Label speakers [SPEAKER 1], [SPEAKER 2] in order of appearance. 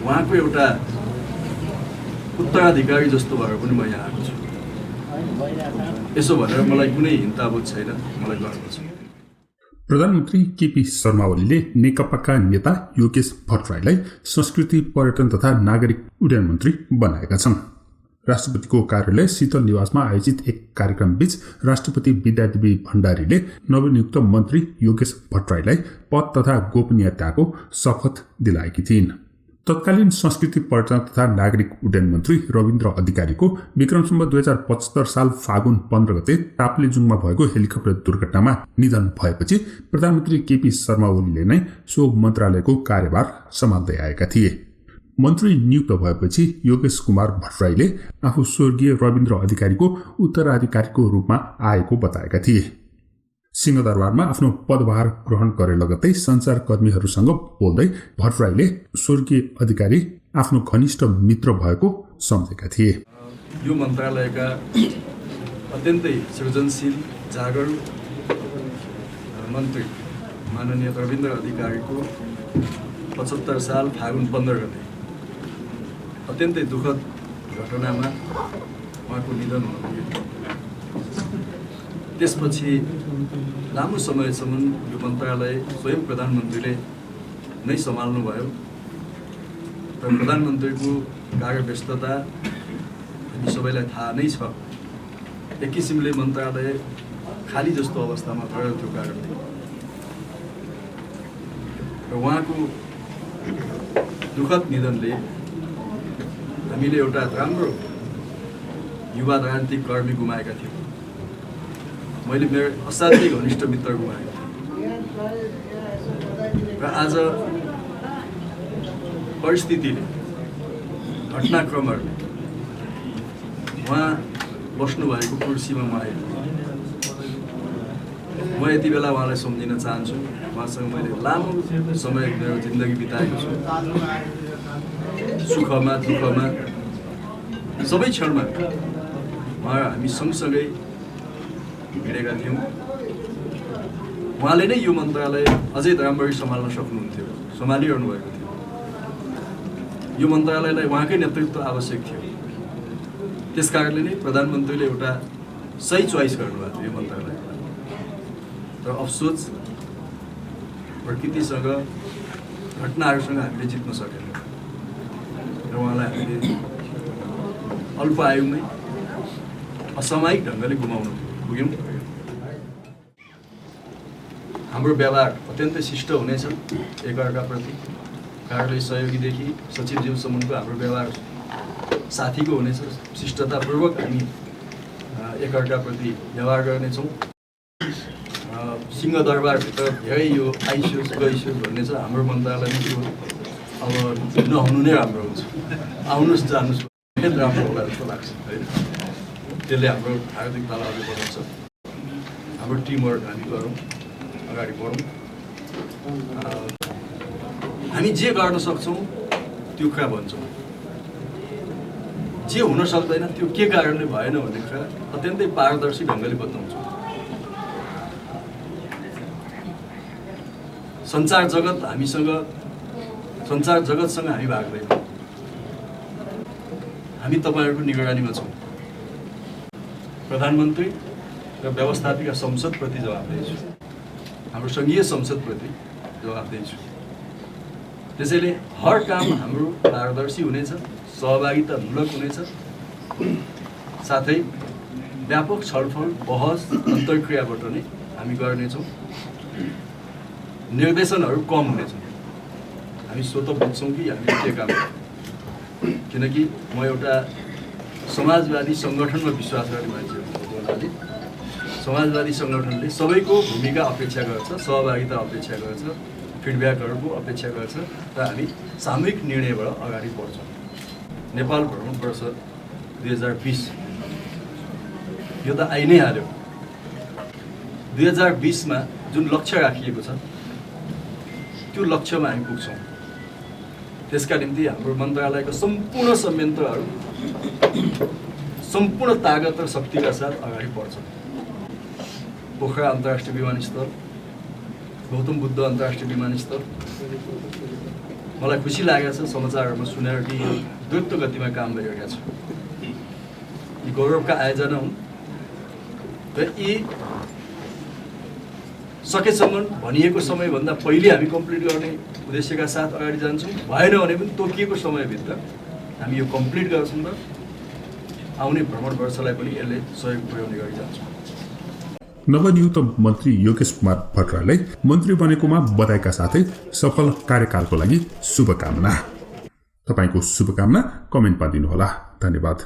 [SPEAKER 1] उहाँको एउटा उत्तराधिकारी जस्तो भएर पनि म यहाँ आएको छु। यसो भनेर मलाई कुनै हिन्ताबोध छैन, मलाई गर्व छ।
[SPEAKER 2] प्रधानमन्त्री केपी शर्मा ओलीले नेकपाका नेता योगेश भट्टराईलाई संस्कृति पर्यटन तथा नागरिक उड्डयन मन्त्री बनाएका छन्। राष्ट्रपतिको कार्यालय शीतल निवासमा आयोजित एक कार्यक्रमबीच राष्ट्रपति विद्यादेवी भण्डारीले नवनियुक्त मन्त्री योगेश भट्टराईलाई पद तथा गोपनीयताको शपथ दिलाएकी थिइन्। तत्कालीन संस्कृति पर्यटन तथा नागरिक उड्डयन मन्त्री रविन्द्र अधिकारीको विक्रमसम्म 2075 साल फागुन 15 गते ताप्लेजुङमा भएको हेलिकप्टर दुर्घटनामा निधन भएपछि प्रधानमन्त्री केपी शर्मा ओलीले नै सो मन्त्रालयको कार्यभार सम्हाल्दै आएका थिए। मन्त्री नियुक्त भएपछि योगेश कुमार भट्टराईले आफू स्वर्गीय रविन्द्र अधिकारीको उत्तराधिकारीको रूपमा आएको बताएका थिए। सिंहदरबारमा आफ्नो पदभार ग्रहण गरे लगत्तै सञ्चारकर्मीहरूसँग बोल्दै भट्टराईले स्वर्गीय अधिकारी आफ्नो घनिष्ठ मित्र भएको सम्झेका थिए।
[SPEAKER 1] यो मन्त्रालयका अत्यन्तै सृजनशील जागरुक मन्त्री माननीय रविन्द्र अधिकारीको 75 साल फागुन 15 गते अत्यन्तै दुःखद घटनामा उहाँको निधन हुनुभयो। त्यसपछि लामो समयसम्म यो मन्त्रालय स्वयं प्रधानमन्त्रीले नै सम्हाल्नुभयो र प्रधानमन्त्रीको कार्यव्यस्तता हामी सबैलाई थाहा नै छ। एक किसिमले मन्त्रालय खाली जस्तो अवस्थामा गयो त्यो कारणले र उहाँको दुःखद निधनले हामीले एउटा राम्रो युवा राजनीतिक कर्मी गुमाएका थियौँ। मैले मेरो असाध्यै घनिष्ठ मित्र गुमाएको थिएँ र आज परिस्थितिले घटनाक्रमहरूले उहाँ बस्नुभएको कुर्सीमा म आएँ। म यति बेला उहाँलाई सम्झिन चाहन्छु। उहाँसँग मैले लामो समय मेरो जिन्दगी बिताएको छु। सुखमा दुःखमा सबै क्षणमा हामी सँगसँगै हिँडेका थियौँ। उहाँले नै यो मन्त्रालय अझै राम्ररी सम्हाल्न सक्नुहुन्थ्यो, सम्हालिरहनु भएको थियो। यो मन्त्रालयलाई उहाँकै नेतृत्व आवश्यक थियो। त्यस कारणले नै प्रधानमन्त्रीले एउटा सही चोइस गर्नुभएको थियो यो मन्त्रालयलाई। तर अफसोस प्रकृतिसँग घटनाहरूसँग हामीले जित्न सकेनौँ र उहाँलाई हामीले अल्प आयुमै असामयिक ढङ्गले गुमाउनु पुग्यौँ। हाम्रो व्यवहार अत्यन्तै शिष्ट हुनेछ एकअर्काप्रति। कार्यालय सहयोगीदेखि सचिवज्यूसम्मको हाम्रो व्यवहार साथीको हुनेछ। शिष्टतापूर्वक हामी एकअर्काप्रति व्यवहार गर्नेछौँ। सिंहदरबारभित्र धेरै यो आइस्योस् गइस्योस् भन्ने छ। हाम्रो मन्त्रालयमा त्यो अब नहुनु नै राम्रो हुन्छ। आउनुहोस् जानुहोस् राम्रो होला जस्तो लाग्छ होइन। त्यसले हाम्रो हार्दिकतालाई अघि बढाउँछ। हाम्रो टिमवर्क हामी गरौँ, अगाडि बढौँ। हामी जे गर्न सक्छौँ त्यो कुरा भन्छौँ। जे हुन सक्दैन त्यो के कारणले भएन भन्ने कुरा अत्यन्तै पारदर्शी ढङ्गले बताउँछौँ। सञ्चार जगतसँग हामी भाग्दैनौँ। हामी तपाईँहरूको निगरानीमा छौँ। प्रधानमन्त्री र व्यवस्थापिका संसदप्रति जवाबदेही छु। हाम्रो सङ्घीय संसदप्रति जवाबदेही छु। त्यसैले हर काम हाम्रो पारदर्शी हुनेछ, सहभागितामूलक हुनेछ। साथै व्यापक छलफल बहस अन्तर्क्रियाबाट नै हामी गर्नेछौँ। निर्देशनहरू कम हुनेछन्। हामी स्वतः बुझ्छौँ कि हामीले के काम गर्छौँ। किनकि म एउटा समाजवादी सङ्गठनमा विश्वास गर्ने मान्छे भएको हुनाले समाजवादी सङ्गठनले सबैको भूमिका अपेक्षा गर्छ, सहभागिता अपेक्षा गर्छ, फिडब्याकहरूको अपेक्षा गर्छ र हामी सामूहिक निर्णयबाट अगाडि बढ्छौँ। नेपाल भ्रमण वर्ष 2020 यो त आइ नै हाल्यो। 2020मा जुन लक्ष्य राखिएको छ त्यो लक्ष्यमा हामी पुग्छौँ। त्यसका निम्ति हाम्रो मन्त्रालयका सम्पूर्ण संयन्त्रहरू सम्पूर्ण तागत र शक्तिका साथ अगाडि बढ्छन्। पोखरा अन्तर्राष्ट्रिय विमानस्थल, गौतम बुद्ध अन्तर्राष्ट्रिय विमानस्थल, मलाई खुसी लागेको छ समाचारहरूमा सुनेर कि यो द्रुत गतिमा काम भइरहेका छ। यी गौरवका आयोजना हुन् र यी सकेसम्म भनिएको समयभन्दा पहिले हामी कम्प्लिट गर्ने उद्देश्यका साथ अगाडि जान्छौँ। भएन भने पनि तोकिएको समयभित्र हामी यो कम्प्लिट गर्छौँ र आउने भ्रमणवर्षलाई पनि यसले सहयोग पुर्याउने गरी जान्छौँ।
[SPEAKER 2] नवनियुक्त मन्त्री योगेश कुमार भट्टराईलाई मन्त्री बनेकोमा बधाईका साथै सफल कार्यकालको लागि शुभकामना। तपाईको शुभकामना कमेन्टमा दिनुहोला। धन्यवाद।